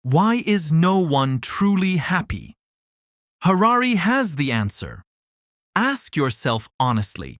Why is no one truly happy? Harari has the answer. Ask yourself honestly.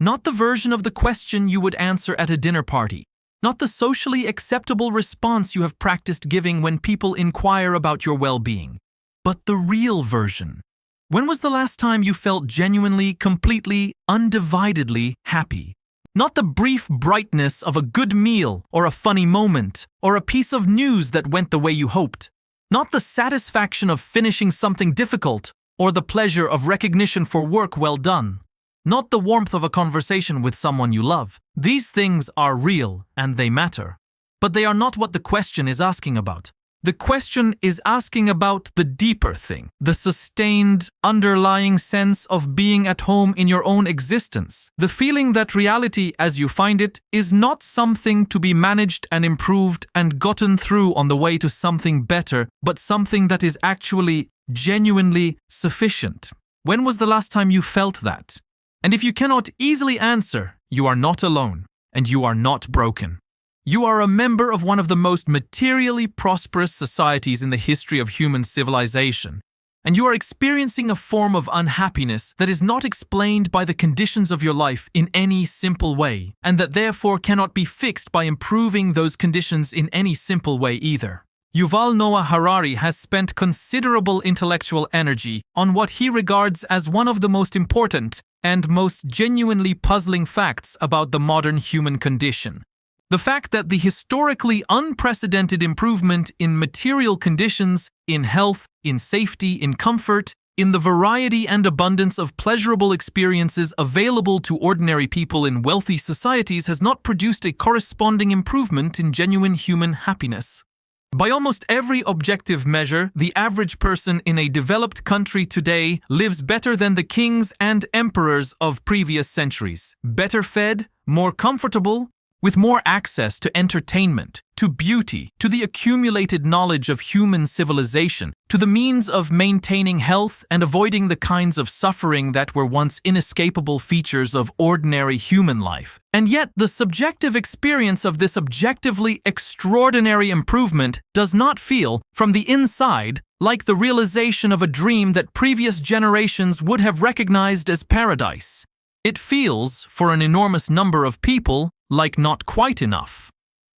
Not the version of the question you would answer at a dinner party. Not the socially acceptable response you have practiced giving when people inquire about your well-being. But the real version. When was the last time you felt genuinely, completely, undividedly happy? Not the brief brightness of a good meal or a funny moment or a piece of news that went the way you hoped. Not the satisfaction of finishing something difficult or the pleasure of recognition for work well done. Not the warmth of a conversation with someone you love. These things are real and they matter. But they are not what the question is asking about. The question is asking about the deeper thing, the sustained, underlying sense of being at home in your own existence. The feeling that reality as you find it is not something to be managed and improved and gotten through on the way to something better, but something that is actually genuinely sufficient. When was the last time you felt that? And if you cannot easily answer, you are not alone, and you are not broken. You are a member of one of the most materially prosperous societies in the history of human civilization, and you are experiencing a form of unhappiness that is not explained by the conditions of your life in any simple way, and that therefore cannot be fixed by improving those conditions in any simple way either. Yuval Noah Harari has spent considerable intellectual energy on what he regards as one of the most important and most genuinely puzzling facts about the modern human condition. The fact that the historically unprecedented improvement in material conditions, in health, in safety, in comfort, in the variety and abundance of pleasurable experiences available to ordinary people in wealthy societies has not produced a corresponding improvement in genuine human happiness. By almost every objective measure, the average person in a developed country today lives better than the kings and emperors of previous centuries. Better fed, more comfortable, with more access to entertainment, to beauty, to the accumulated knowledge of human civilization, to the means of maintaining health and avoiding the kinds of suffering that were once inescapable features of ordinary human life. And yet, the subjective experience of this objectively extraordinary improvement does not feel, from the inside, like the realization of a dream that previous generations would have recognized as paradise. It feels, for an enormous number of people, like not quite enough,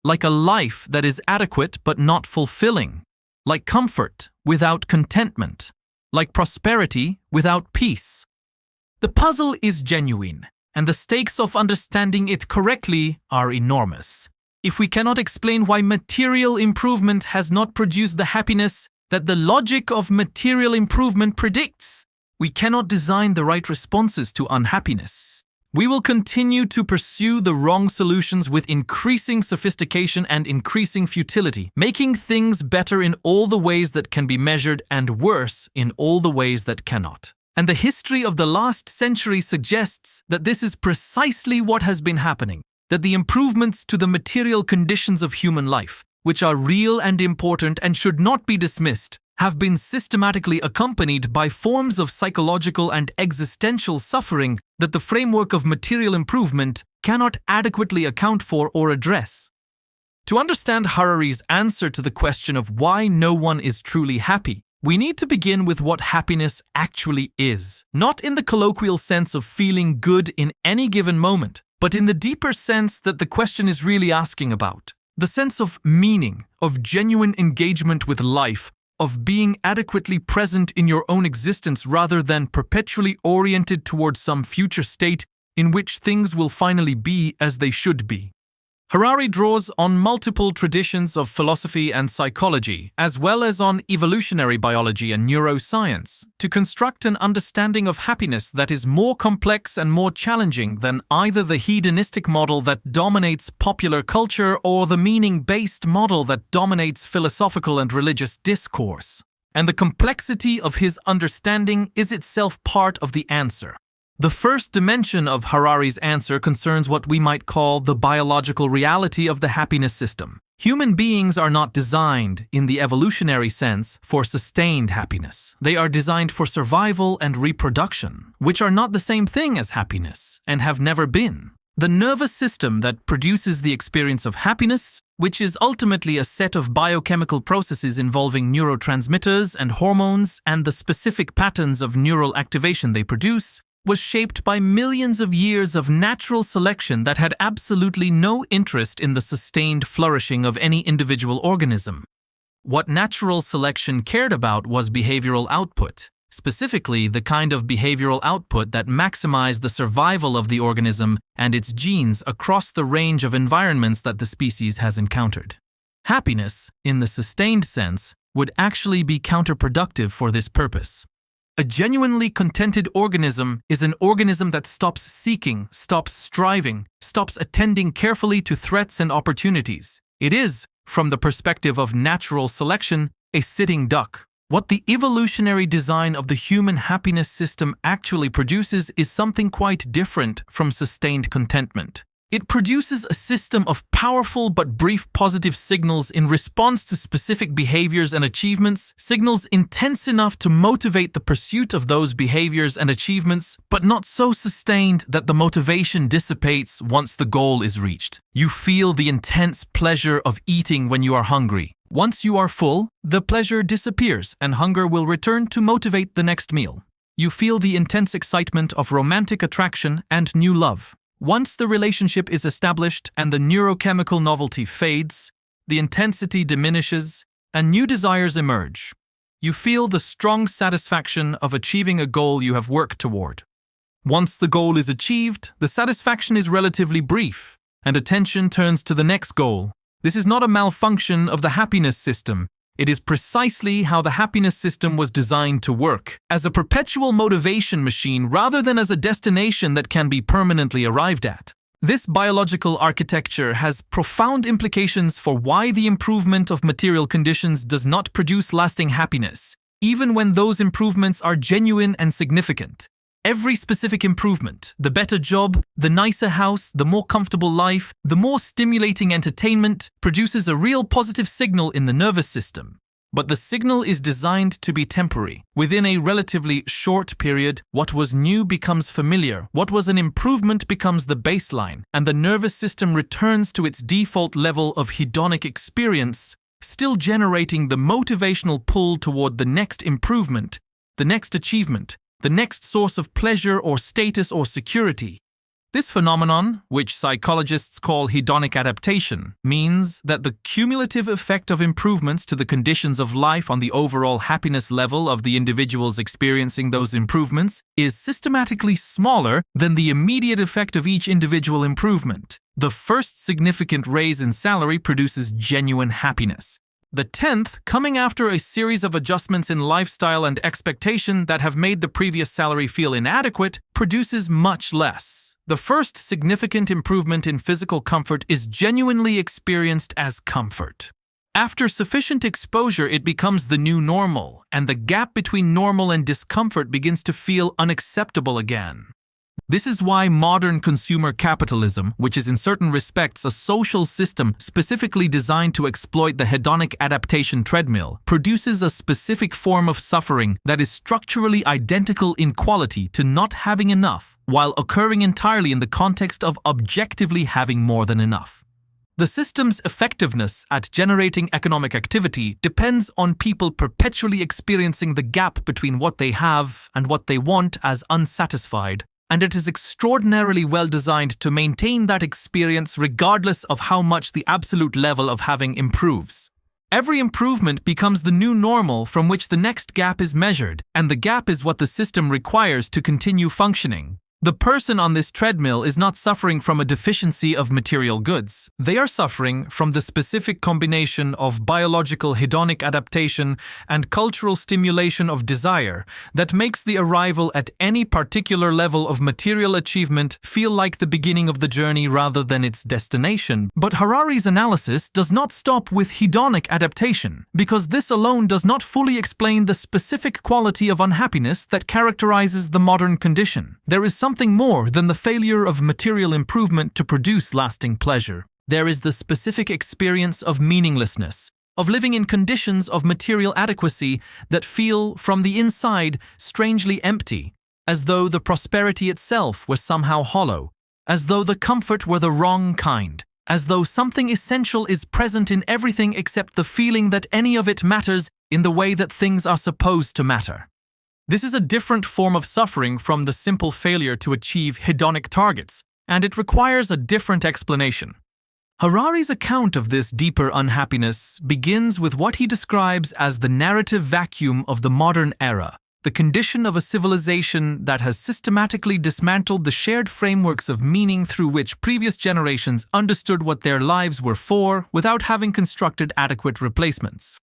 like a life that is adequate but not fulfilling, like comfort without contentment, like prosperity without peace. The puzzle is genuine, and the stakes of understanding it correctly are enormous. If we cannot explain why material improvement has not produced the happiness that the logic of material improvement predicts, we cannot design the right responses to unhappiness. We will continue to pursue the wrong solutions with increasing sophistication and increasing futility, making things better in all the ways that can be measured and worse in all the ways that cannot. And the history of the last century suggests that this is precisely what has been happening, that the improvements to the material conditions of human life, which are real and important and should not be dismissed, have been systematically accompanied by forms of psychological and existential suffering that the framework of material improvement cannot adequately account for or address. To understand Harari's answer to the question of why no one is truly happy, we need to begin with what happiness actually is, not in the colloquial sense of feeling good in any given moment, but in the deeper sense that the question is really asking about. The sense of meaning, of genuine engagement with life, of being adequately present in your own existence rather than perpetually oriented towards some future state in which things will finally be as they should be. Harari draws on multiple traditions of philosophy and psychology, as well as on evolutionary biology and neuroscience, to construct an understanding of happiness that is more complex and more challenging than either the hedonistic model that dominates popular culture or the meaning-based model that dominates philosophical and religious discourse. And the complexity of his understanding is itself part of the answer. The first dimension of Harari's answer concerns what we might call the biological reality of the happiness system. Human beings are not designed, in the evolutionary sense, for sustained happiness. They are designed for survival and reproduction, which are not the same thing as happiness, and have never been. The nervous system that produces the experience of happiness, which is ultimately a set of biochemical processes involving neurotransmitters and hormones and the specific patterns of neural activation they produce, was shaped by millions of years of natural selection that had absolutely no interest in the sustained flourishing of any individual organism. What natural selection cared about was behavioral output, specifically the kind of behavioral output that maximized the survival of the organism and its genes across the range of environments that the species has encountered. Happiness, in the sustained sense, would actually be counterproductive for this purpose. A genuinely contented organism is an organism that stops seeking, stops striving, stops attending carefully to threats and opportunities. It is, from the perspective of natural selection, a sitting duck. What the evolutionary design of the human happiness system actually produces is something quite different from sustained contentment. It produces a system of powerful but brief positive signals in response to specific behaviors and achievements, signals intense enough to motivate the pursuit of those behaviors and achievements, but not so sustained that the motivation dissipates once the goal is reached. You feel the intense pleasure of eating when you are hungry. Once you are full, the pleasure disappears and hunger will return to motivate the next meal. You feel the intense excitement of romantic attraction and new love. Once the relationship is established and the neurochemical novelty fades, the intensity diminishes and new desires emerge. You feel the strong satisfaction of achieving a goal you have worked toward. Once the goal is achieved, the satisfaction is relatively brief and attention turns to the next goal. This is not a malfunction of the happiness system. It is precisely how the happiness system was designed to work, as a perpetual motivation machine rather than as a destination that can be permanently arrived at. This biological architecture has profound implications for why the improvement of material conditions does not produce lasting happiness, even when those improvements are genuine and significant. Every specific improvement, the better job, the nicer house, the more comfortable life, the more stimulating entertainment, produces a real positive signal in the nervous system. But the signal is designed to be temporary. Within a relatively short period, what was new becomes familiar, what was an improvement becomes the baseline, and the nervous system returns to its default level of hedonic experience, still generating the motivational pull toward the next improvement, the next achievement, the next source of pleasure or status or security. This phenomenon, which psychologists call hedonic adaptation, means that the cumulative effect of improvements to the conditions of life on the overall happiness level of the individuals experiencing those improvements is systematically smaller than the immediate effect of each individual improvement. The first significant raise in salary produces genuine happiness. The 10th, coming after a series of adjustments in lifestyle and expectation that have made the previous salary feel inadequate, produces much less. The first significant improvement in physical comfort is genuinely experienced as comfort. After sufficient exposure, it becomes the new normal, and the gap between normal and discomfort begins to feel unacceptable again. This is why modern consumer capitalism, which is in certain respects a social system specifically designed to exploit the hedonic adaptation treadmill, produces a specific form of suffering that is structurally identical in quality to not having enough, while occurring entirely in the context of objectively having more than enough. The system's effectiveness at generating economic activity depends on people perpetually experiencing the gap between what they have and what they want as unsatisfied, and it is extraordinarily well designed to maintain that experience regardless of how much the absolute level of having improves. Every improvement becomes the new normal from which the next gap is measured, and the gap is what the system requires to continue functioning. The person on this treadmill is not suffering from a deficiency of material goods. They are suffering from the specific combination of biological hedonic adaptation and cultural stimulation of desire that makes the arrival at any particular level of material achievement feel like the beginning of the journey rather than its destination. But Harari's analysis does not stop with hedonic adaptation, because this alone does not fully explain the specific quality of unhappiness that characterizes the modern condition. There is something more than the failure of material improvement to produce lasting pleasure. There is the specific experience of meaninglessness, of living in conditions of material adequacy that feel, from the inside, strangely empty, as though the prosperity itself was somehow hollow. as though the comfort were the wrong kind, as though something essential is present in everything except the feeling that any of it matters in the way that things are supposed to matter. This is a different form of suffering from the simple failure to achieve hedonic targets, and it requires a different explanation. Harari's account of this deeper unhappiness begins with what he describes as the narrative vacuum of the modern era, the condition of a civilization that has systematically dismantled the shared frameworks of meaning through which previous generations understood what their lives were for without having constructed adequate replacements.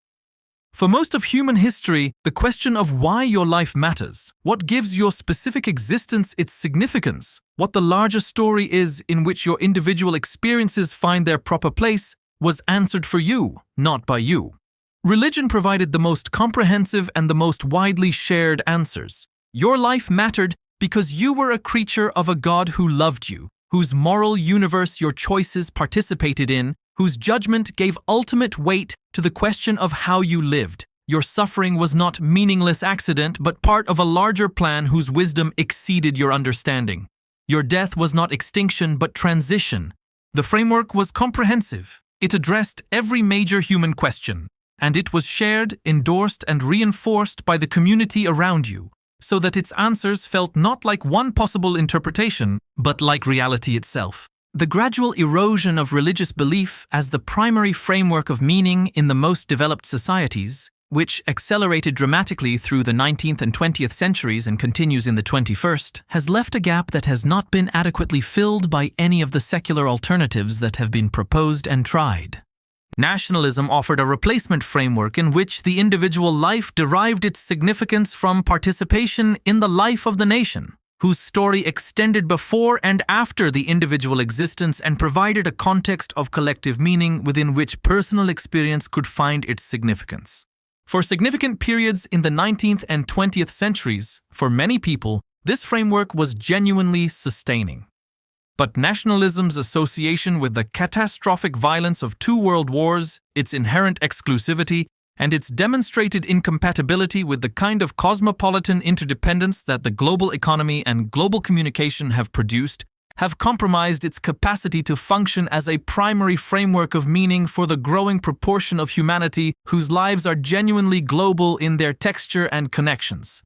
For most of human history, the question of why your life matters, what gives your specific existence its significance, what the larger story is in which your individual experiences find their proper place, was answered for you, not by you. Religion provided the most comprehensive and the most widely shared answers. Your life mattered because you were a creature of a God who loved you, whose moral universe your choices participated in, whose judgment gave ultimate weight to the question of how you lived. Your suffering was not meaningless accident, but part of a larger plan whose wisdom exceeded your understanding. Your death was not extinction, but transition. The framework was comprehensive. It addressed every major human question, and it was shared, endorsed, and reinforced by the community around you, so that its answers felt not like one possible interpretation, but like reality itself. The gradual erosion of religious belief as the primary framework of meaning in the most developed societies, which accelerated dramatically through the 19th and 20th centuries and continues in the 21st, has left a gap that has not been adequately filled by any of the secular alternatives that have been proposed and tried. Nationalism offered a replacement framework in which the individual life derived its significance from participation in the life of the nation, whose story extended before and after the individual existence and provided a context of collective meaning within which personal experience could find its significance. For significant periods in the 19th and 20th centuries, for many people, this framework was genuinely sustaining. But nationalism's association with the catastrophic violence of two world wars, its inherent exclusivity, and its demonstrated incompatibility with the kind of cosmopolitan interdependence that the global economy and global communication have produced, have compromised its capacity to function as a primary framework of meaning for the growing proportion of humanity whose lives are genuinely global in their texture and connections.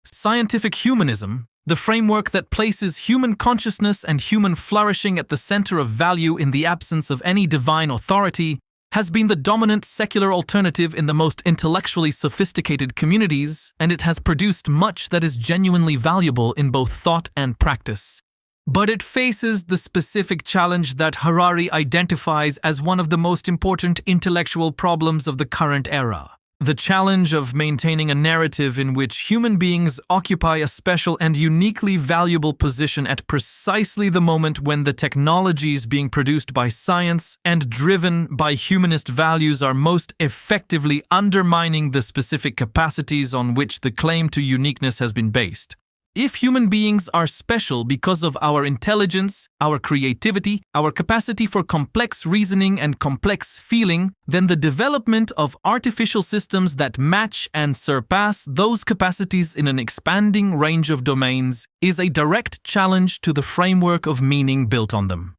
Scientific humanism, the framework that places human consciousness and human flourishing at the center of value in the absence of any divine authority, has been the dominant secular alternative in the most intellectually sophisticated communities, and it has produced much that is genuinely valuable in both thought and practice. But it faces the specific challenge that Harari identifies as one of the most important intellectual problems of the current era. The challenge of maintaining a narrative in which human beings occupy a special and uniquely valuable position at precisely the moment when the technologies being produced by science and driven by humanist values are most effectively undermining the specific capacities on which the claim to uniqueness has been based. If human beings are special because of our intelligence, our creativity, our capacity for complex reasoning and complex feeling, then the development of artificial systems that match and surpass those capacities in an expanding range of domains is a direct challenge to the framework of meaning built on them.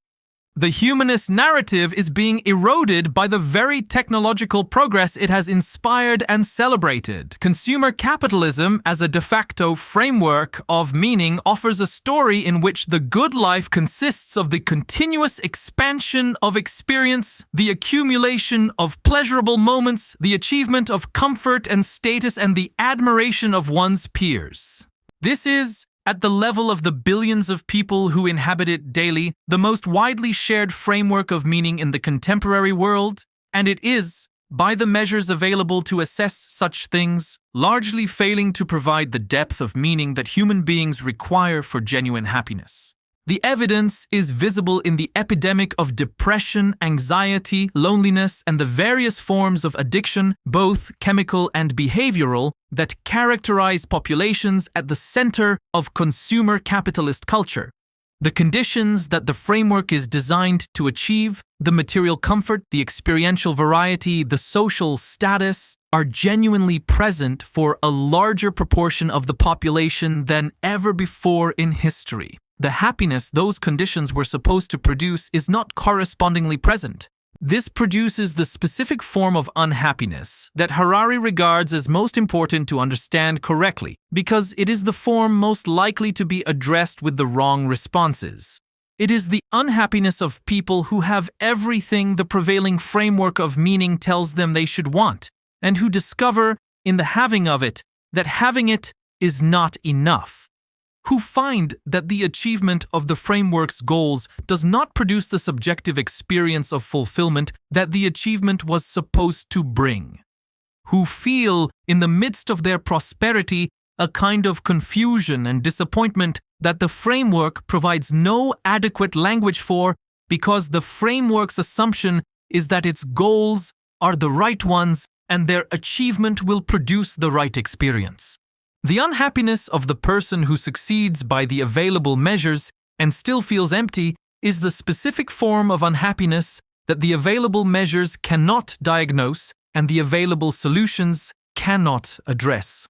The humanist narrative is being eroded by the very technological progress it has inspired and celebrated. Consumer capitalism, as a de facto framework of meaning, offers a story in which the good life consists of the continuous expansion of experience, the accumulation of pleasurable moments, the achievement of comfort and status, and the admiration of one's peers. This is, at the level of the billions of people who inhabit it daily, the most widely shared framework of meaning in the contemporary world, and it is, by the measures available to assess such things, largely failing to provide the depth of meaning that human beings require for genuine happiness. The evidence is visible in the epidemic of depression, anxiety, loneliness, and the various forms of addiction, both chemical and behavioral, that characterize populations at the center of consumer capitalist culture. The conditions that the framework is designed to achieve, the material comfort, the experiential variety, the social status, are genuinely present for a larger proportion of the population than ever before in history. the happiness those conditions were supposed to produce is not correspondingly present. This produces the specific form of unhappiness that Harari regards as most important to understand correctly, because it is the form most likely to be addressed with the wrong responses. It is the unhappiness of people who have everything the prevailing framework of meaning tells them they should want, and who discover, in the having of it, that having it is not enough. Who find that the achievement of the framework's goals does not produce the subjective experience of fulfillment that the achievement was supposed to bring. Who feel, in the midst of their prosperity, a kind of confusion and disappointment that the framework provides no adequate language for, because the framework's assumption is that its goals are the right ones and their achievement will produce the right experience. The unhappiness of the person who succeeds by the available measures and still feels empty is the specific form of unhappiness that the available measures cannot diagnose and the available solutions cannot address.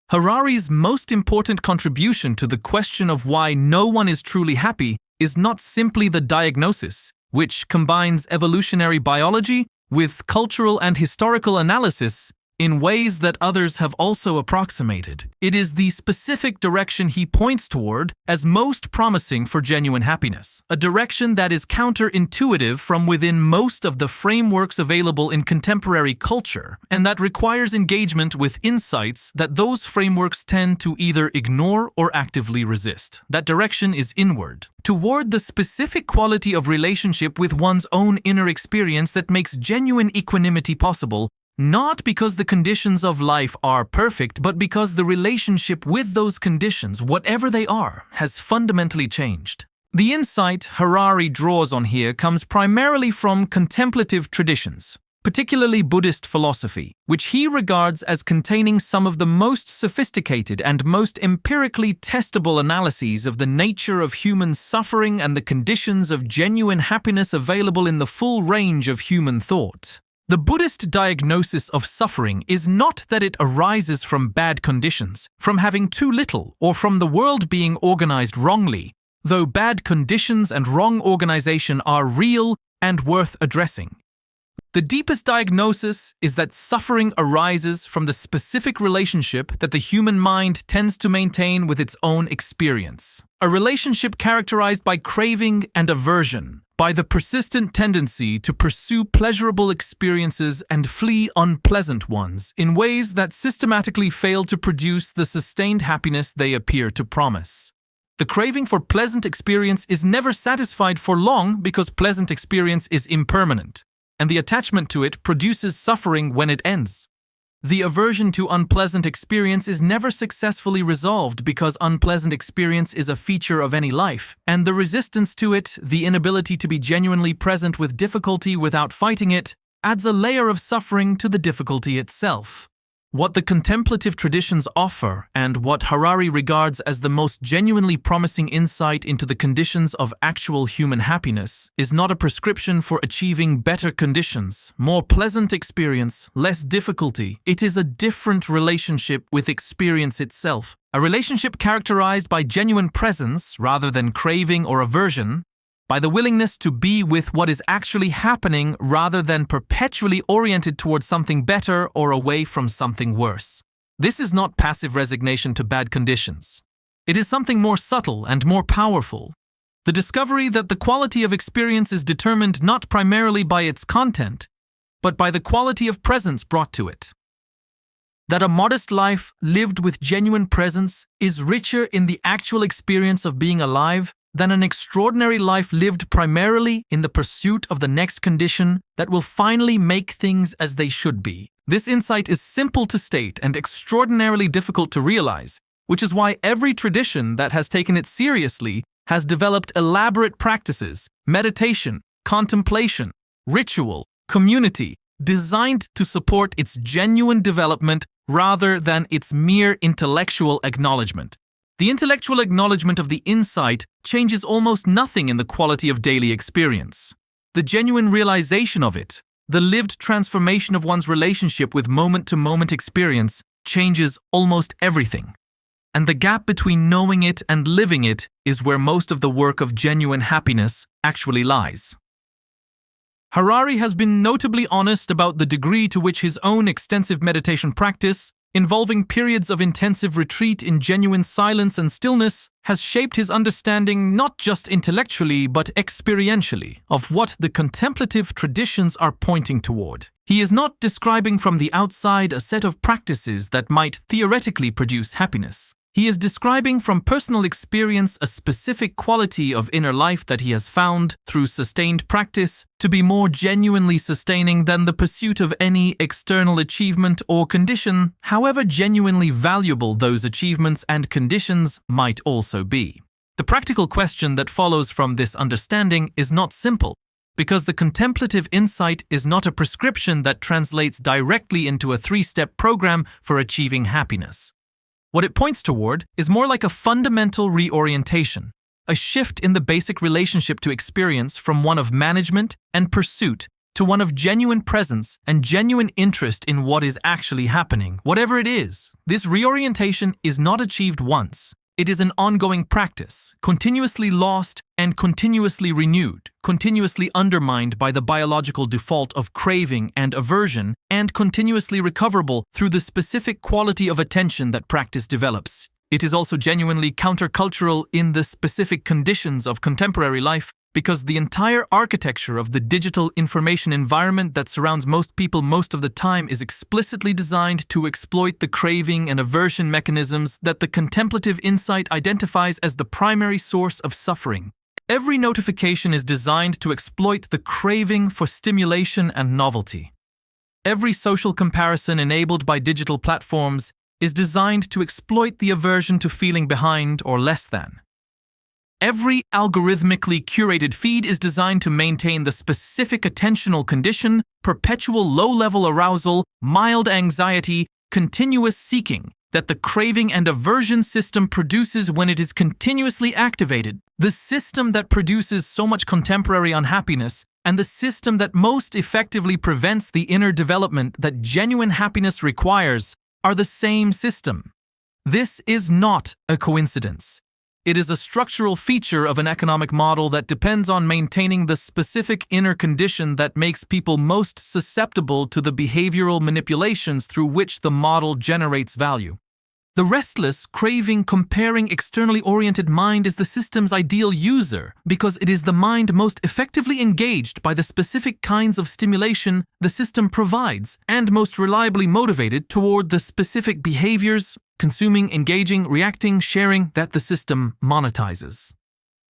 Harari's most important contribution to the question of why no one is truly happy is not simply the diagnosis, which combines evolutionary biology with cultural and historical analysis in ways that others have also approximated. It is the specific direction he points toward as most promising for genuine happiness, a direction that is counterintuitive from within most of the frameworks available in contemporary culture, and that requires engagement with insights that those frameworks tend to either ignore or actively resist. That direction is inward, toward the specific quality of relationship with one's own inner experience that makes genuine equanimity possible, not because the conditions of life are perfect, but because the relationship with those conditions, whatever they are, has fundamentally changed. The insight Harari draws on here comes primarily from contemplative traditions, particularly Buddhist philosophy, which he regards as containing some of the most sophisticated and most empirically testable analyses of the nature of human suffering and the conditions of genuine happiness available in the full range of human thought. The Buddhist diagnosis of suffering is not that it arises from bad conditions, from having too little, or from the world being organized wrongly, though bad conditions and wrong organization are real and worth addressing. The deepest diagnosis is that suffering arises from the specific relationship that the human mind tends to maintain with its own experience, a relationship characterized by craving and aversion, by the persistent tendency to pursue pleasurable experiences and flee unpleasant ones in ways that systematically fail to produce the sustained happiness they appear to promise. The craving for pleasant experience is never satisfied for long because pleasant experience is impermanent, and the attachment to it produces suffering when it ends. The aversion to unpleasant experience is never successfully resolved because unpleasant experience is a feature of any life, and the resistance to it, the inability to be genuinely present with difficulty without fighting it, adds a layer of suffering to the difficulty itself. What the contemplative traditions offer, and what Harari regards as the most genuinely promising insight into the conditions of actual human happiness, is not a prescription for achieving better conditions, more pleasant experience, less difficulty. It is a different relationship with experience itself, a relationship characterized by genuine presence rather than craving or aversion, by the willingness to be with what is actually happening rather than perpetually oriented towards something better or away from something worse. This is not passive resignation to bad conditions. It is something more subtle and more powerful. The discovery that the quality of experience is determined not primarily by its content, but by the quality of presence brought to it. That a modest life lived with genuine presence is richer in the actual experience of being alive than an extraordinary life lived primarily in the pursuit of the next condition that will finally make things as they should be. This insight is simple to state and extraordinarily difficult to realize, which is why every tradition that has taken it seriously has developed elaborate practices, meditation, contemplation, ritual, community, designed to support its genuine development rather than its mere intellectual acknowledgement. The intellectual acknowledgement of the insight changes almost nothing in the quality of daily experience. The genuine realization of it, the lived transformation of one's relationship with moment-to-moment experience, changes almost everything. and the gap between knowing it and living it is where most of the work of genuine happiness actually lies. Harari has been notably honest about the degree to which his own extensive meditation practice, involving periods of intensive retreat in genuine silence and stillness, has shaped his understanding not just intellectually but experientially of what the contemplative traditions are pointing toward. He is not describing from the outside a set of practices that might theoretically produce happiness. He is describing from personal experience a specific quality of inner life that he has found, through sustained practice, to be more genuinely sustaining than the pursuit of any external achievement or condition, however genuinely valuable those achievements and conditions might also be. The practical question that follows from this understanding is not simple, because the contemplative insight is not a prescription that translates directly into a three-step program for achieving happiness. What it points toward is more like a fundamental reorientation, a shift in the basic relationship to experience from one of management and pursuit to one of genuine presence and genuine interest in what is actually happening, whatever it is. This reorientation is not achieved once. It is an ongoing practice, continuously lost and continuously renewed, continuously undermined by the biological default of craving and aversion, and continuously recoverable through the specific quality of attention that practice develops. It is also genuinely countercultural in the specific conditions of contemporary life, because the entire architecture of the digital information environment that surrounds most people most of the time is explicitly designed to exploit the craving and aversion mechanisms that the contemplative insight identifies as the primary source of suffering. Every notification is designed to exploit the craving for stimulation and novelty. Every social comparison enabled by digital platforms is designed to exploit the aversion to feeling behind or less than. Every algorithmically curated feed is designed to maintain the specific attentional condition, perpetual low-level arousal, mild anxiety, continuous seeking that the craving and aversion system produces when it is continuously activated. The system that produces so much contemporary unhappiness and the system that most effectively prevents the inner development that genuine happiness requires are the same system. This is not a coincidence. It is a structural feature of an economic model that depends on maintaining the specific inner condition that makes people most susceptible to the behavioral manipulations through which the model generates value. The restless, craving, comparing, externally oriented mind is the system's ideal user because it is the mind most effectively engaged by the specific kinds of stimulation the system provides and most reliably motivated toward the specific behaviors, consuming, engaging, reacting, sharing that the system monetizes.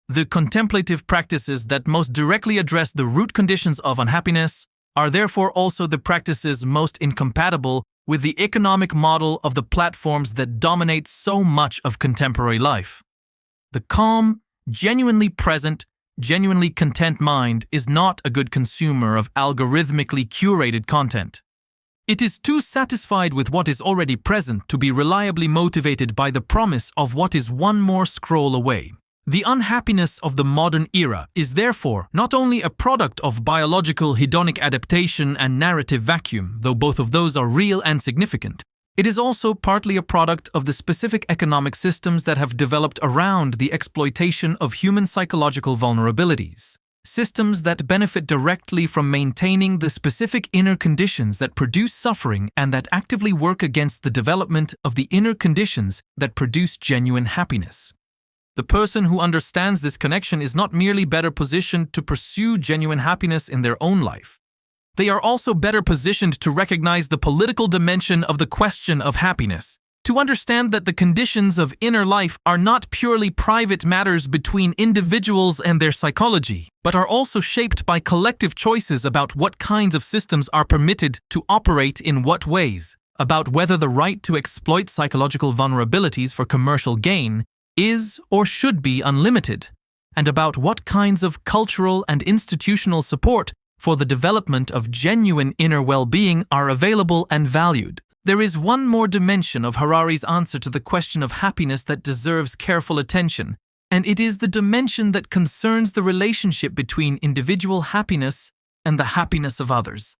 The contemplative practices that most directly address the root conditions of unhappiness are therefore also the practices most incompatible with the economic model of the platforms that dominate so much of contemporary life. The calm, genuinely present, genuinely content mind is not a good consumer of algorithmically curated content. It is too satisfied with what is already present to be reliably motivated by the promise of what is one more scroll away. The unhappiness of the modern era is therefore not only a product of biological hedonic adaptation and narrative vacuum, though both of those are real and significant. It is also partly a product of the specific economic systems that have developed around the exploitation of human psychological vulnerabilities. Systems that benefit directly from maintaining the specific inner conditions that produce suffering and that actively work against the development of the inner conditions that produce genuine happiness. The person who understands this connection is not merely better positioned to pursue genuine happiness in their own life. They are also better positioned to recognize the political dimension of the question of happiness, to understand that the conditions of inner life are not purely private matters between individuals and their psychology, but are also shaped by collective choices about what kinds of systems are permitted to operate in what ways, about whether the right to exploit psychological vulnerabilities for commercial gain is or should be unlimited, and about what kinds of cultural and institutional support for the development of genuine inner well-being are available and valued. There is one more dimension of Harari's answer to the question of happiness that deserves careful attention, and it is the dimension that concerns the relationship between individual happiness and the happiness of others.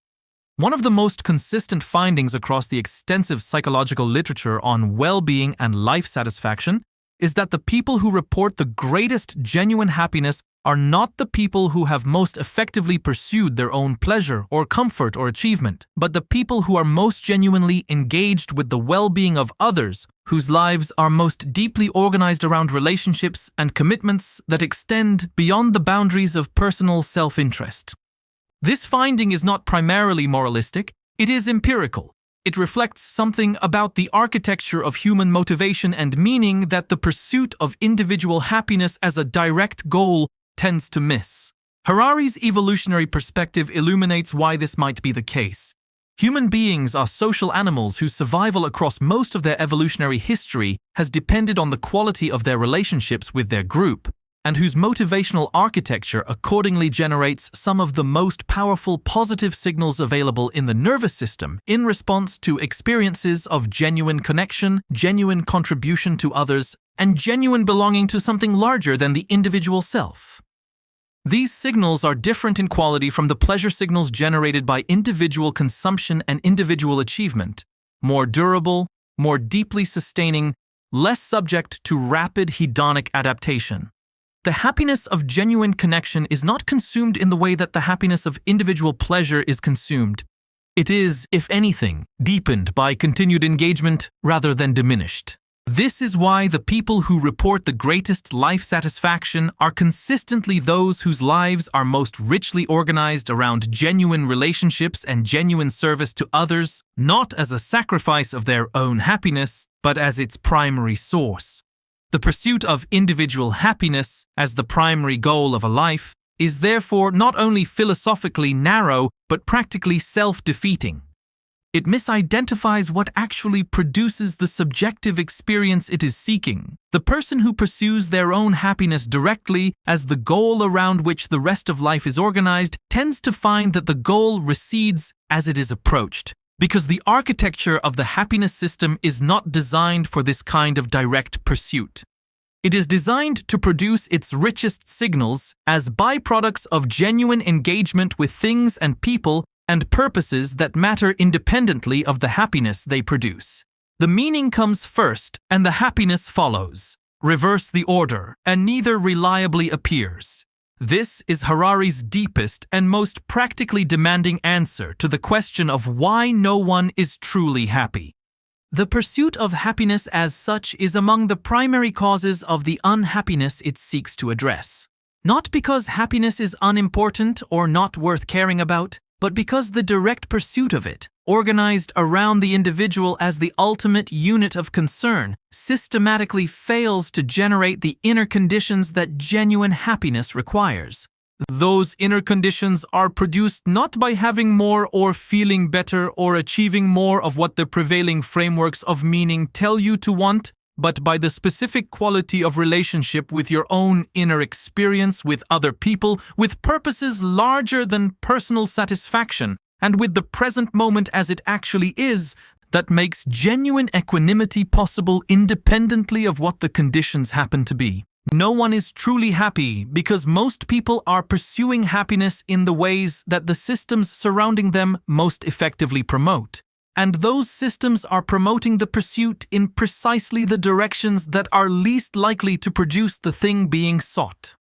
One of the most consistent findings across the extensive psychological literature on well-being and life satisfaction is that the people who report the greatest genuine happiness are not the people who have most effectively pursued their own pleasure or comfort or achievement, but the people who are most genuinely engaged with the well-being of others, whose lives are most deeply organized around relationships and commitments that extend beyond the boundaries of personal self-interest. This finding is not primarily moralistic, it is empirical. It reflects something about the architecture of human motivation and meaning that the pursuit of individual happiness as a direct goal tends to miss. Harari's evolutionary perspective illuminates why this might be the case. Human beings are social animals whose survival across most of their evolutionary history has depended on the quality of their relationships with their group, and whose motivational architecture accordingly generates some of the most powerful positive signals available in the nervous system in response to experiences of genuine connection, genuine contribution to others, and genuine belonging to something larger than the individual self. These signals are different in quality from the pleasure signals generated by individual consumption and individual achievement, more durable, more deeply sustaining, less subject to rapid hedonic adaptation. The happiness of genuine connection is not consumed in the way that the happiness of individual pleasure is consumed. It is, if anything, deepened by continued engagement rather than diminished. This is why the people who report the greatest life satisfaction are consistently those whose lives are most richly organized around genuine relationships and genuine service to others, not as a sacrifice of their own happiness, but as its primary source. The pursuit of individual happiness as the primary goal of a life is therefore not only philosophically narrow, but practically self-defeating. It misidentifies what actually produces the subjective experience it is seeking. The person who pursues their own happiness directly as the goal around which the rest of life is organized tends to find that the goal recedes as it is approached, because the architecture of the happiness system is not designed for this kind of direct pursuit. It is designed to produce its richest signals as byproducts of genuine engagement with things and people and purposes that matter independently of the happiness they produce. The meaning comes first, and the happiness follows. Reverse the order, and neither reliably appears. This is Harari's deepest and most practically demanding answer to the question of why no one is truly happy. The pursuit of happiness as such is among the primary causes of the unhappiness it seeks to address. Not because happiness is unimportant or not worth caring about, but because the direct pursuit of it, organized around the individual as the ultimate unit of concern, systematically fails to generate the inner conditions that genuine happiness requires. Those inner conditions are produced not by having more or feeling better or achieving more of what the prevailing frameworks of meaning tell you to want, but by the specific quality of relationship with your own inner experience with other people, with purposes larger than personal satisfaction, and with the present moment as it actually is, that makes genuine equanimity possible independently of what the conditions happen to be. No one is truly happy because most people are pursuing happiness in the ways that the systems surrounding them most effectively promote. And those systems are promoting the pursuit in precisely the directions that are least likely to produce the thing being sought.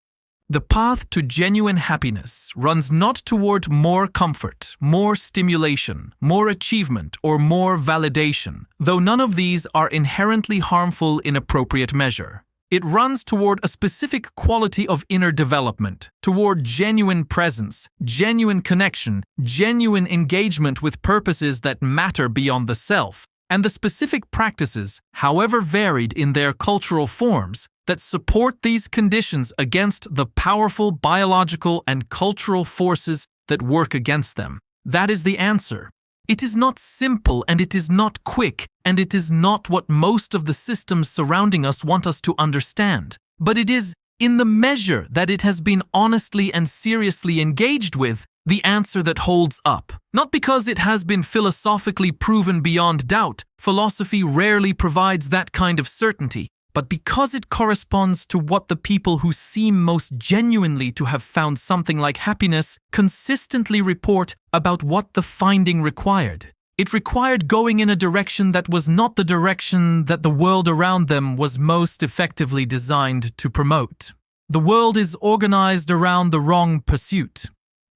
The path to genuine happiness runs not toward more comfort, more stimulation, more achievement, or more validation, though none of these are inherently harmful in appropriate measure. It runs toward a specific quality of inner development, toward genuine presence, genuine connection, genuine engagement with purposes that matter beyond the self, and the specific practices, however varied in their cultural forms, that support these conditions against the powerful biological and cultural forces that work against them. That is the answer. It is not simple, and it is not quick, and it is not what most of the systems surrounding us want us to understand. But it is, in the measure that it has been honestly and seriously engaged with, the answer that holds up. Not because it has been philosophically proven beyond doubt. Philosophy rarely provides that kind of certainty. but because it corresponds to what the people who seem most genuinely to have found something like happiness consistently report about what the finding required. It required going in a direction that was not the direction that the world around them was most effectively designed to promote. The world is organized around the wrong pursuit.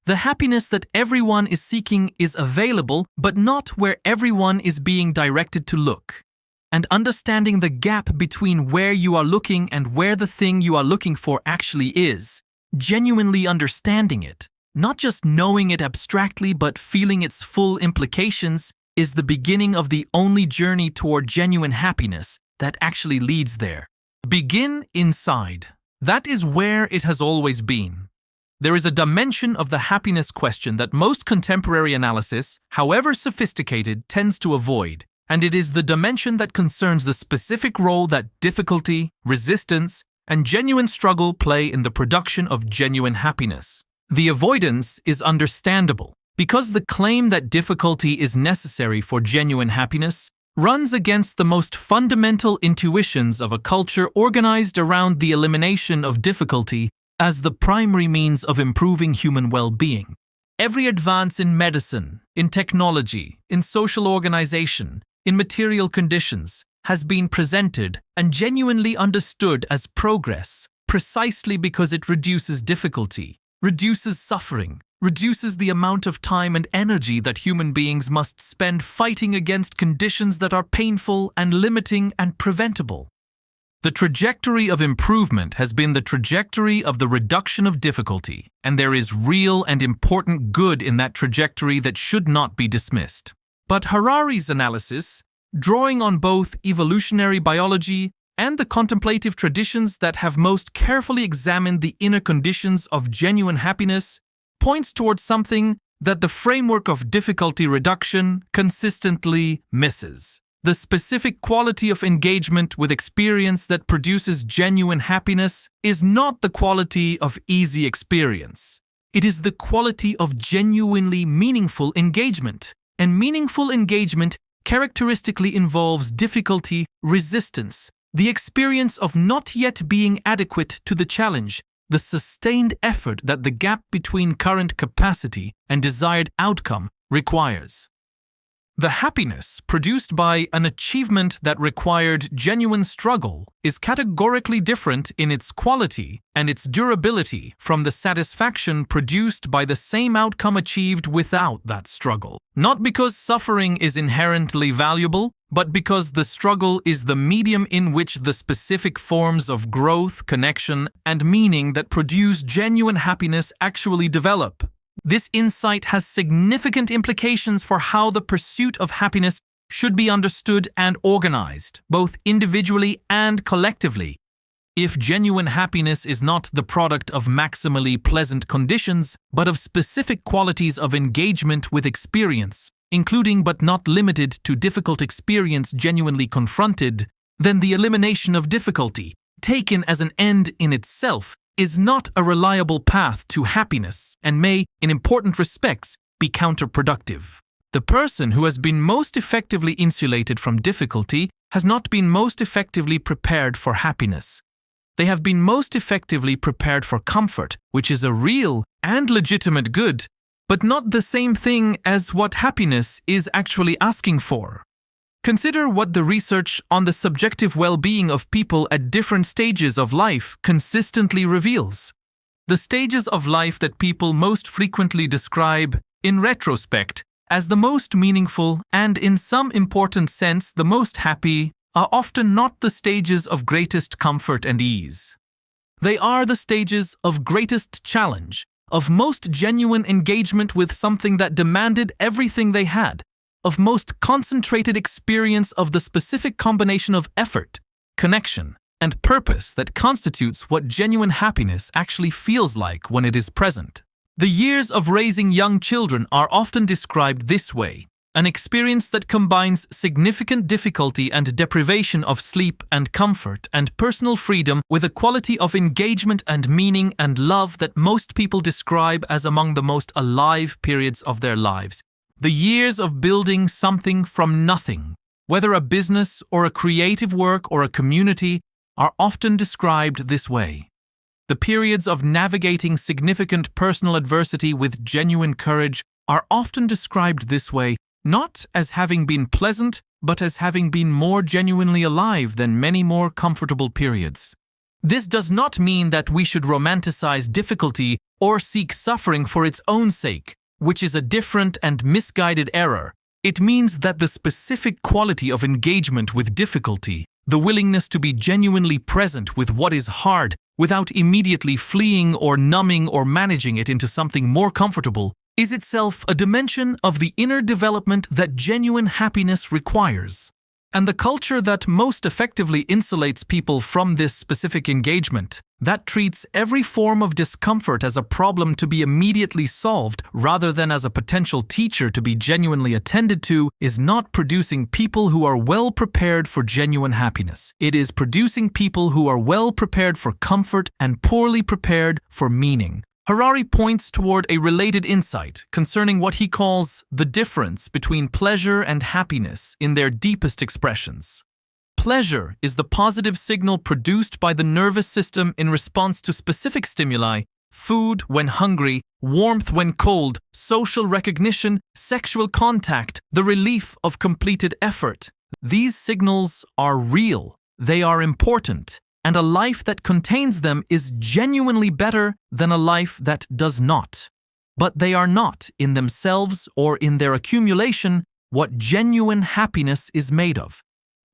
The happiness that everyone is seeking is available, but not where everyone is being directed to look. And understanding the gap between where you are looking and where the thing you are looking for actually is, genuinely understanding it, not just knowing it abstractly but feeling its full implications, is the beginning of the only journey toward genuine happiness that actually leads there. Begin inside. That is where it has always been. There is a dimension of the happiness question that most contemporary analysis, however sophisticated, tends to avoid, and it is the dimension that concerns the specific role that difficulty, resistance, and genuine struggle play in the production of genuine happiness. The avoidance is understandable, because the claim that difficulty is necessary for genuine happiness runs against the most fundamental intuitions of a culture organized around the elimination of difficulty as the primary means of improving human well-being. Every advance in medicine, in technology, in social organization, in material conditions has been presented and genuinely understood as progress precisely because it reduces difficulty, reduces suffering, reduces the amount of time and energy that human beings must spend fighting against conditions that are painful and limiting and preventable. The trajectory of improvement has been the trajectory of the reduction of difficulty, and there is real and important good in that trajectory that should not be dismissed. But Harari's analysis, drawing on both evolutionary biology and the contemplative traditions that have most carefully examined the inner conditions of genuine happiness, points towards something that the framework of difficulty reduction consistently misses. The specific quality of engagement with experience that produces genuine happiness is not the quality of easy experience. It is the quality of genuinely meaningful engagement. And meaningful engagement characteristically involves difficulty, resistance, the experience of not yet being adequate to the challenge, the sustained effort that the gap between current capacity and desired outcome requires. The happiness produced by an achievement that required genuine struggle is categorically different in its quality and its durability from the satisfaction produced by the same outcome achieved without that struggle. Not because suffering is inherently valuable, but because the struggle is the medium in which the specific forms of growth, connection, and meaning that produce genuine happiness actually develop. This insight has significant implications for how the pursuit of happiness should be understood and organized, both individually and collectively. If genuine happiness is not the product of maximally pleasant conditions, but of specific qualities of engagement with experience, including but not limited to difficult experience genuinely confronted, then the elimination of difficulty, taken as an end in itself, is not a reliable path to happiness and may, in important respects, be counterproductive. The person who has been most effectively insulated from difficulty has not been most effectively prepared for happiness. They have been most effectively prepared for comfort, which is a real and legitimate good, but not the same thing as what happiness is actually asking for. Consider what the research on the subjective well-being of people at different stages of life consistently reveals. The stages of life that people most frequently describe, in retrospect, as the most meaningful and, in some important sense, the most happy, are often not the stages of greatest comfort and ease. They are the stages of greatest challenge, of most genuine engagement with something that demanded everything they had, of most concentrated experience of the specific combination of effort, connection, and purpose that constitutes what genuine happiness actually feels like when it is present. The years of raising young children are often described this way: an experience that combines significant difficulty and deprivation of sleep and comfort and personal freedom with a quality of engagement and meaning and love that most people describe as among the most alive periods of their lives. The years of building something from nothing, whether a business or a creative work or a community, are often described this way. The periods of navigating significant personal adversity with genuine courage are often described this way, not as having been pleasant, but as having been more genuinely alive than many more comfortable periods. This does not mean that we should romanticize difficulty or seek suffering for its own sake, which is a different and misguided error. It means that the specific quality of engagement with difficulty, the willingness to be genuinely present with what is hard without immediately fleeing or numbing or managing it into something more comfortable, is itself a dimension of the inner development that genuine happiness requires. And the culture that most effectively insulates people from this specific engagement, that treats every form of discomfort as a problem to be immediately solved rather than as a potential teacher to be genuinely attended to, is not producing people who are well prepared for genuine happiness. It is producing people who are well prepared for comfort and poorly prepared for meaning. Harari points toward a related insight concerning what he calls the difference between pleasure and happiness in their deepest expressions. Pleasure is the positive signal produced by the nervous system in response to specific stimuli: food when hungry, warmth when cold, social recognition, sexual contact, the relief of completed effort. These signals are real, they are important, and a life that contains them is genuinely better than a life that does not. But they are not, in themselves or in their accumulation, what genuine happiness is made of.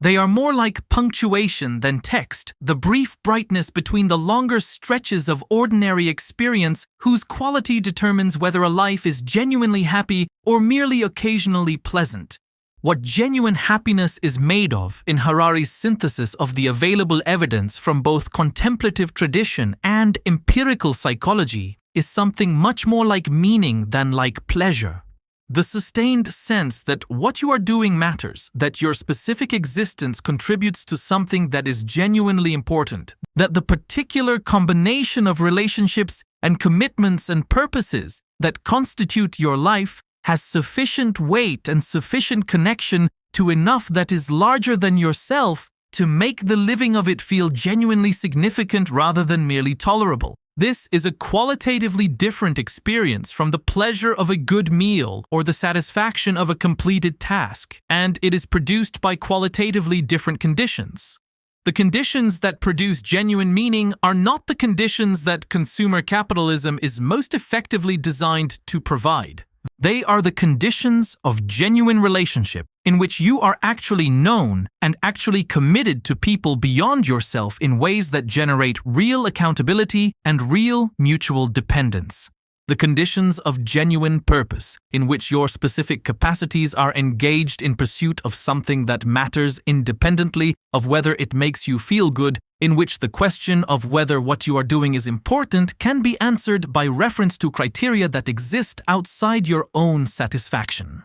They are more like punctuation than text, the brief brightness between the longer stretches of ordinary experience whose quality determines whether a life is genuinely happy or merely occasionally pleasant. What genuine happiness is made of, in Harari's synthesis of the available evidence from both contemplative tradition and empirical psychology, is something much more like meaning than like pleasure. The sustained sense that what you are doing matters, that your specific existence contributes to something that is genuinely important, that the particular combination of relationships and commitments and purposes that constitute your life has sufficient weight and sufficient connection to enough that is larger than yourself to make the living of it feel genuinely significant rather than merely tolerable. This is a qualitatively different experience from the pleasure of a good meal or the satisfaction of a completed task, and it is produced by qualitatively different conditions. The conditions that produce genuine meaning are not the conditions that consumer capitalism is most effectively designed to provide. They are the conditions of genuine relationship in which you are actually known and actually committed to people beyond yourself in ways that generate real accountability and real mutual dependence. The conditions of genuine purpose in which your specific capacities are engaged in pursuit of something that matters independently of whether it makes you feel good, in which the question of whether what you are doing is important can be answered by reference to criteria that exist outside your own satisfaction.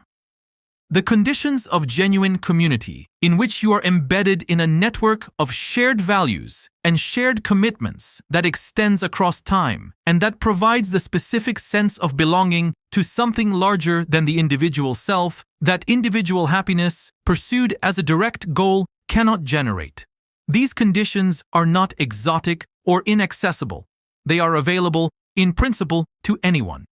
The conditions of genuine community, in which you are embedded in a network of shared values and shared commitments that extends across time and that provides the specific sense of belonging to something larger than the individual self, that individual happiness, pursued as a direct goal, cannot generate. These conditions are not exotic or inaccessible. They are available, in principle, to anyone.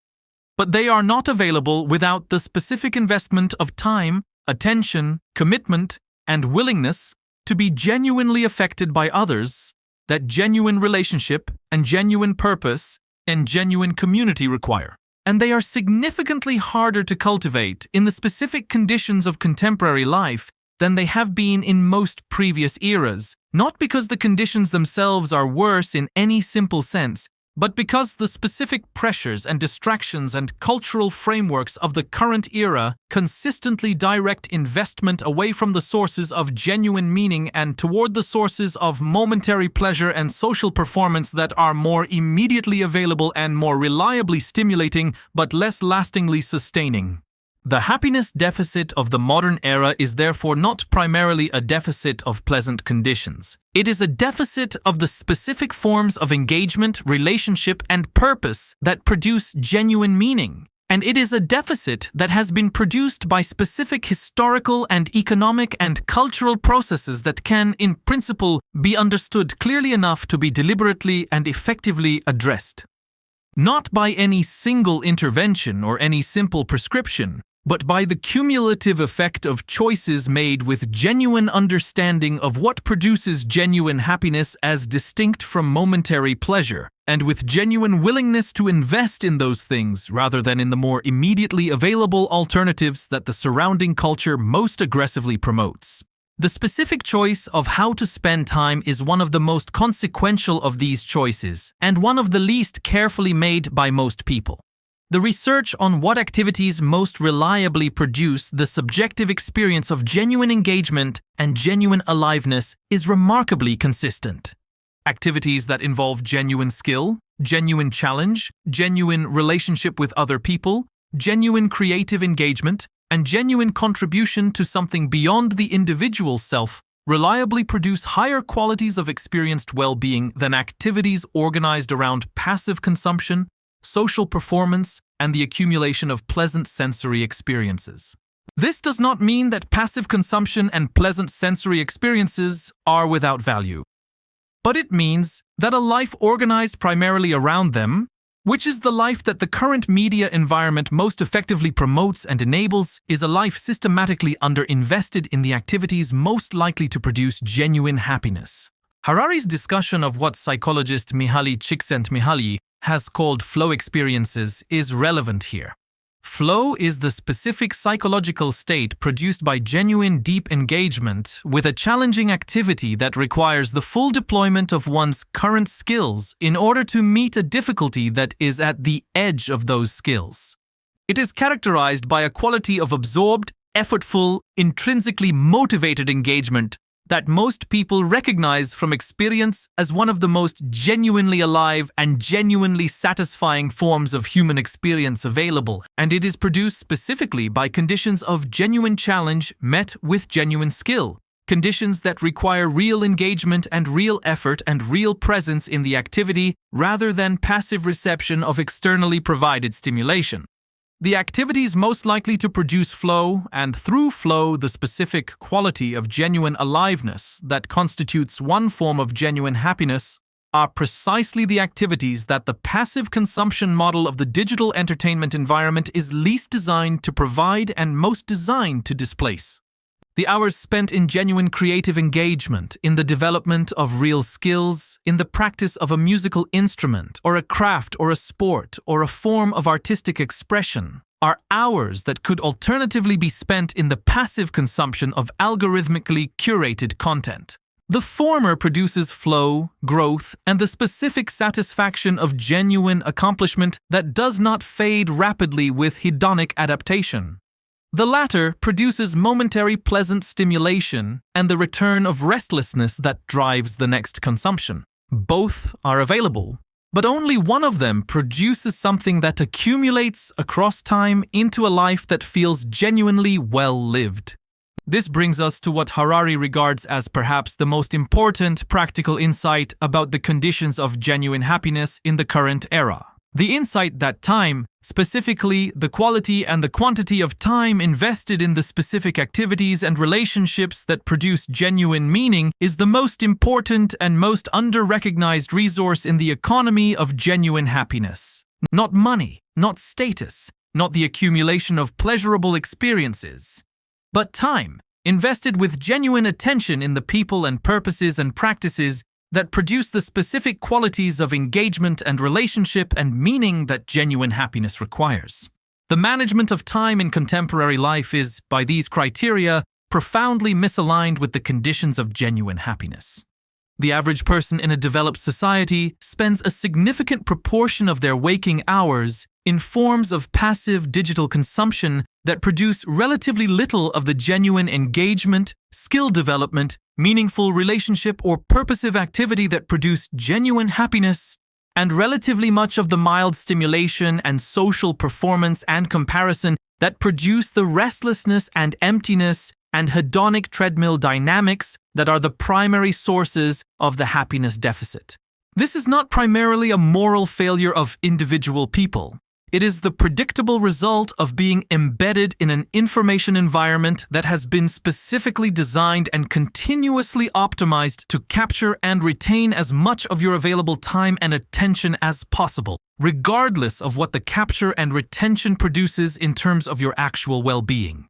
But they are not available without the specific investment of time, attention, commitment, and willingness to be genuinely affected by others that genuine relationship and genuine purpose and genuine community require. And they are significantly harder to cultivate in the specific conditions of contemporary life than they have been in most previous eras, not because the conditions themselves are worse in any simple sense, but because the specific pressures and distractions and cultural frameworks of the current era consistently direct investment away from the sources of genuine meaning and toward the sources of momentary pleasure and social performance that are more immediately available and more reliably stimulating, but less lastingly sustaining. The happiness deficit of the modern era is therefore not primarily a deficit of pleasant conditions. It is a deficit of the specific forms of engagement, relationship, and purpose that produce genuine meaning. And it is a deficit that has been produced by specific historical and economic and cultural processes that can, in principle, be understood clearly enough to be deliberately and effectively addressed. Not by any single intervention or any simple prescription, but by the cumulative effect of choices made with genuine understanding of what produces genuine happiness as distinct from momentary pleasure, and with genuine willingness to invest in those things rather than in the more immediately available alternatives that the surrounding culture most aggressively promotes. The specific choice of how to spend time is one of the most consequential of these choices, and one of the least carefully made by most people. The research on what activities most reliably produce the subjective experience of genuine engagement and genuine aliveness is remarkably consistent. Activities that involve genuine skill, genuine challenge, genuine relationship with other people, genuine creative engagement, and genuine contribution to something beyond the individual self reliably produce higher qualities of experienced well-being than activities organized around passive consumption, social performance, and the accumulation of pleasant sensory experiences. This does not mean that passive consumption and pleasant sensory experiences are without value. But it means that a life organized primarily around them, which is the life that the current media environment most effectively promotes and enables, is a life systematically underinvested in the activities most likely to produce genuine happiness. Harari's discussion of what psychologist Mihaly Csikszentmihalyi has called flow experiences is relevant here. Flow is the specific psychological state produced by genuine deep engagement with a challenging activity that requires the full deployment of one's current skills in order to meet a difficulty that is at the edge of those skills. It is characterized by a quality of absorbed, effortful, intrinsically motivated engagement that most people recognize from experience as one of the most genuinely alive and genuinely satisfying forms of human experience available, and it is produced specifically by conditions of genuine challenge met with genuine skill, conditions that require real engagement and real effort and real presence in the activity rather than passive reception of externally provided stimulation. The activities most likely to produce flow, and through flow the specific quality of genuine aliveness that constitutes one form of genuine happiness, are precisely the activities that the passive consumption model of the digital entertainment environment is least designed to provide and most designed to displace. The hours spent in genuine creative engagement, in the development of real skills, in the practice of a musical instrument, or a craft, or a sport, or a form of artistic expression, are hours that could alternatively be spent in the passive consumption of algorithmically curated content. The former produces flow, growth, and the specific satisfaction of genuine accomplishment that does not fade rapidly with hedonic adaptation. The latter produces momentary pleasant stimulation and the return of restlessness that drives the next consumption. Both are available, but only one of them produces something that accumulates across time into a life that feels genuinely well lived. This brings us to what Harari regards as perhaps the most important practical insight about the conditions of genuine happiness in the current era. The insight that time, specifically the quality and the quantity of time invested in the specific activities and relationships that produce genuine meaning, is the most important and most under-recognized resource in the economy of genuine happiness. Not money, not status, not the accumulation of pleasurable experiences, but time, invested with genuine attention in the people and purposes and practices that produce the specific qualities of engagement and relationship and meaning that genuine happiness requires. The management of time in contemporary life is, by these criteria, profoundly misaligned with the conditions of genuine happiness. The average person in a developed society spends a significant proportion of their waking hours in forms of passive digital consumption that produce relatively little of the genuine engagement, skill development, meaningful relationship, or purposive activity that produce genuine happiness, and relatively much of the mild stimulation and social performance and comparison that produce the restlessness and emptiness and hedonic treadmill dynamics that are the primary sources of the happiness deficit. This is not primarily a moral failure of individual people. It is the predictable result of being embedded in an information environment that has been specifically designed and continuously optimized to capture and retain as much of your available time and attention as possible, regardless of what the capture and retention produces in terms of your actual well-being.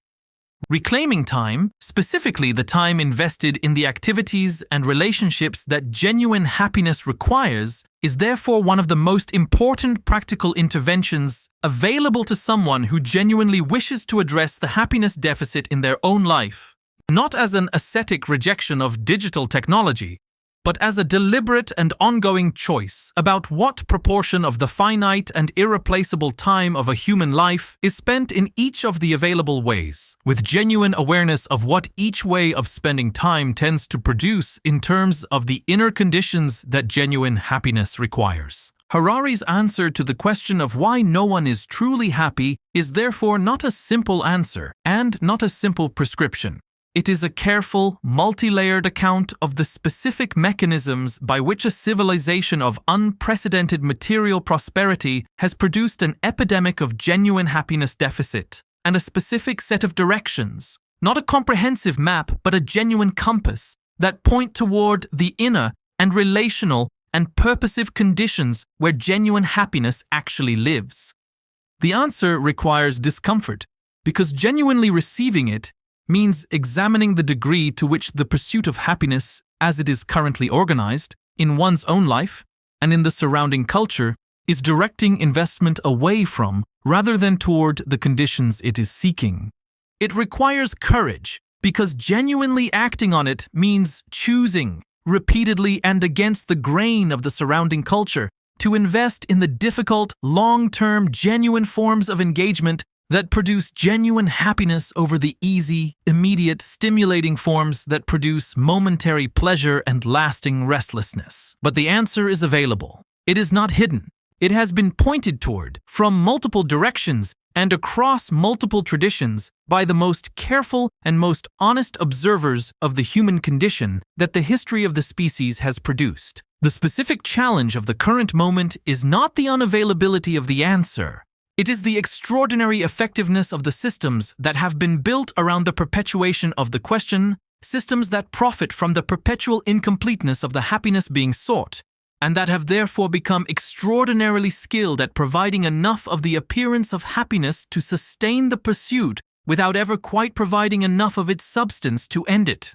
Reclaiming time, specifically the time invested in the activities and relationships that genuine happiness requires, is therefore one of the most important practical interventions available to someone who genuinely wishes to address the happiness deficit in their own life, not as an ascetic rejection of digital technology, but as a deliberate and ongoing choice about what proportion of the finite and irreplaceable time of a human life is spent in each of the available ways, with genuine awareness of what each way of spending time tends to produce in terms of the inner conditions that genuine happiness requires. Harari's answer to the question of why no one is truly happy is therefore not a simple answer and not a simple prescription. It is a careful, multi-layered account of the specific mechanisms by which a civilization of unprecedented material prosperity has produced an epidemic of genuine happiness deficit, and a specific set of directions, not a comprehensive map but a genuine compass, that point toward the inner and relational and purposive conditions where genuine happiness actually lives. The answer requires discomfort, because genuinely receiving it means examining the degree to which the pursuit of happiness, as it is currently organized, in one's own life and in the surrounding culture, is directing investment away from rather than toward the conditions it is seeking. It requires courage, because genuinely acting on it means choosing, repeatedly and against the grain of the surrounding culture, to invest in the difficult, long-term, genuine forms of engagement that produce genuine happiness over the easy, immediate, stimulating forms that produce momentary pleasure and lasting restlessness. But the answer is available. It is not hidden. It has been pointed toward, from multiple directions and across multiple traditions, by the most careful and most honest observers of the human condition that the history of the species has produced. The specific challenge of the current moment is not the unavailability of the answer. It is the extraordinary effectiveness of the systems that have been built around the perpetuation of the question, systems that profit from the perpetual incompleteness of the happiness being sought, and that have therefore become extraordinarily skilled at providing enough of the appearance of happiness to sustain the pursuit without ever quite providing enough of its substance to end it.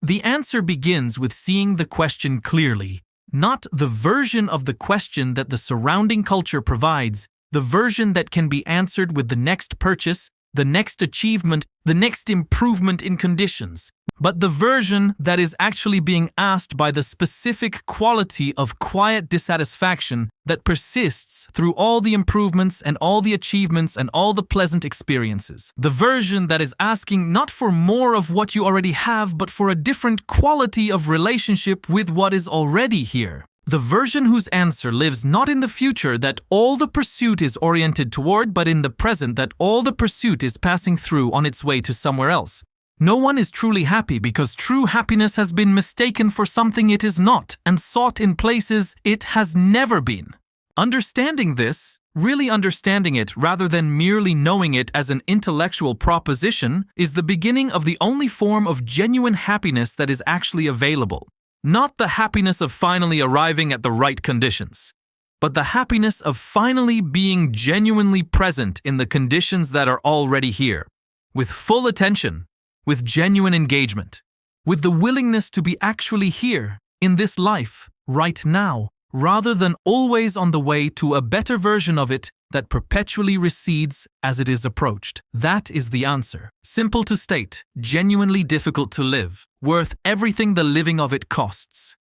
The answer begins with seeing the question clearly, not the version of the question that the surrounding culture provides, the version that can be answered with the next purchase, the next achievement, the next improvement in conditions, but the version that is actually being asked by the specific quality of quiet dissatisfaction that persists through all the improvements and all the achievements and all the pleasant experiences. The version that is asking not for more of what you already have, but for a different quality of relationship with what is already here. The version whose answer lives not in the future that all the pursuit is oriented toward, but in the present that all the pursuit is passing through on its way to somewhere else. No one is truly happy because true happiness has been mistaken for something it is not and sought in places it has never been. Understanding this, really understanding it rather than merely knowing it as an intellectual proposition, is the beginning of the only form of genuine happiness that is actually available. Not the happiness of finally arriving at the right conditions, but the happiness of finally being genuinely present in the conditions that are already here, with full attention, with genuine engagement, with the willingness to be actually here, in this life, right now, rather than always on the way to a better version of it that perpetually recedes as it is approached. That is the answer. Simple to state, genuinely difficult to live, worth everything the living of it costs.